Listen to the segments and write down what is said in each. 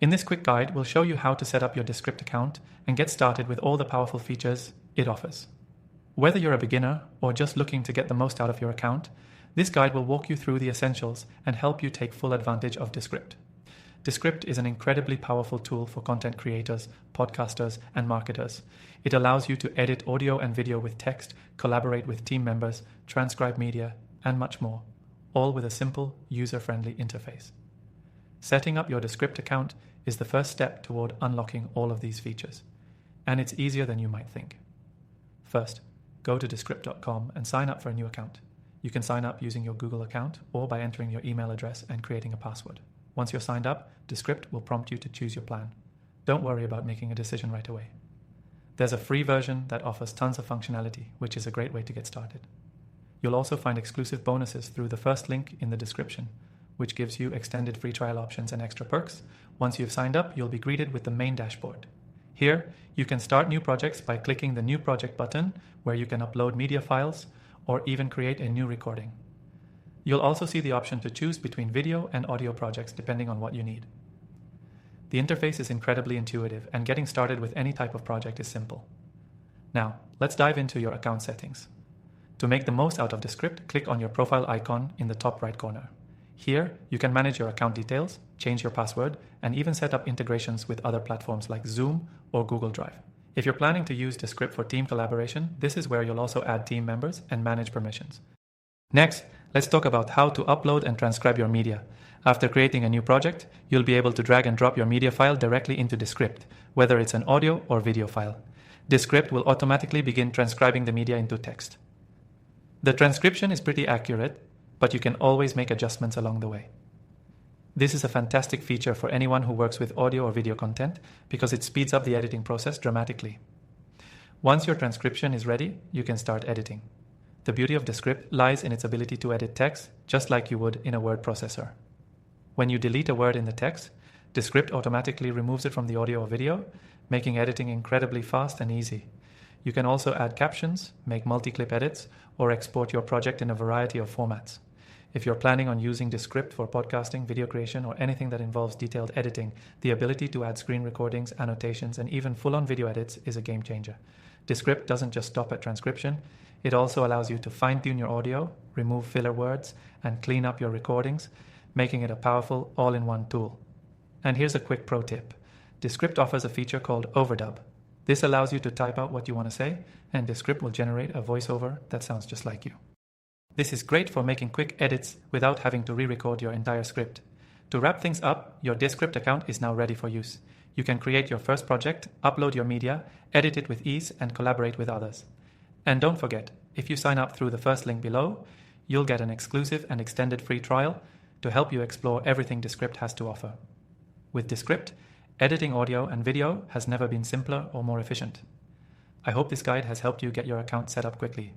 In this quick guide, we'll show you how to set up your Descript account and get started with all the powerful features it offers. Whether you're a beginner or just looking to get the most out of your account, this guide will walk you through the essentials and help you take full advantage of Descript. Descript is an incredibly powerful tool for content creators, podcasters, and marketers. It allows you to edit audio and video with text, collaborate with team members, transcribe media, and much more, all with a simple, user-friendly interface. Setting up your Descript account is the first step toward unlocking all of these features, and it's easier than you might think. First, go to Descript.com and sign up for a new account. You can sign up using your Google account or by entering your email address and creating a password. Once you're signed up, Descript will prompt you to choose your plan. Don't worry about making a decision right away. There's a free version that offers tons of functionality, which is a great way to get started. You'll also find exclusive bonuses through the first link in the description, which gives you extended free trial options and extra perks. Once you've signed up, you'll be greeted with the main dashboard. Here, you can start new projects by clicking the New Project button, where you can upload media files or even create a new recording. You'll also see the option to choose between video and audio projects depending on what you need. The interface is incredibly intuitive, and getting started with any type of project is simple. Now, let's dive into your account settings. To make the most out of Descript, click on your profile icon in the top right corner. Here, you can manage your account details, change your password, and even set up integrations with other platforms like Zoom or Google Drive. If you're planning to use Descript for team collaboration, this is where you'll also add team members and manage permissions. Next, let's talk about how to upload and transcribe your media. After creating a new project, you'll be able to drag and drop your media file directly into Descript, whether it's an audio or video file. Descript will automatically begin transcribing the media into text. The transcription is pretty accurate, but you can always make adjustments along the way. This is a fantastic feature for anyone who works with audio or video content because it speeds up the editing process dramatically. Once your transcription is ready, you can start editing. The beauty of Descript lies in its ability to edit text just like you would in a word processor. When you delete a word in the text, Descript automatically removes it from the audio or video, making editing incredibly fast and easy. You can also add captions, make multi-clip edits, or export your project in a variety of formats. If you're planning on using Descript for podcasting, video creation, or anything that involves detailed editing, the ability to add screen recordings, annotations, and even full-on video edits is a game changer. Descript doesn't just stop at transcription, it also allows you to fine-tune your audio, remove filler words, and clean up your recordings, making it a powerful all-in-one tool. And here's a quick pro tip. Descript offers a feature called Overdub. This allows you to type out what you want to say, and Descript will generate a voiceover that sounds just like you. This is great for making quick edits without having to re-record your entire script. To wrap things up, your Descript account is now ready for use. You can create your first project, upload your media, edit it with ease, and collaborate with others. And don't forget, if you sign up through the first link below, you'll get an exclusive and extended free trial to help you explore everything Descript has to offer. With Descript, editing audio and video has never been simpler or more efficient. I hope this guide has helped you get your account set up quickly.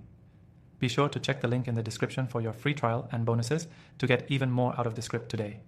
Be sure to check the link in the description for your free trial and bonuses to get even more out of Descript today.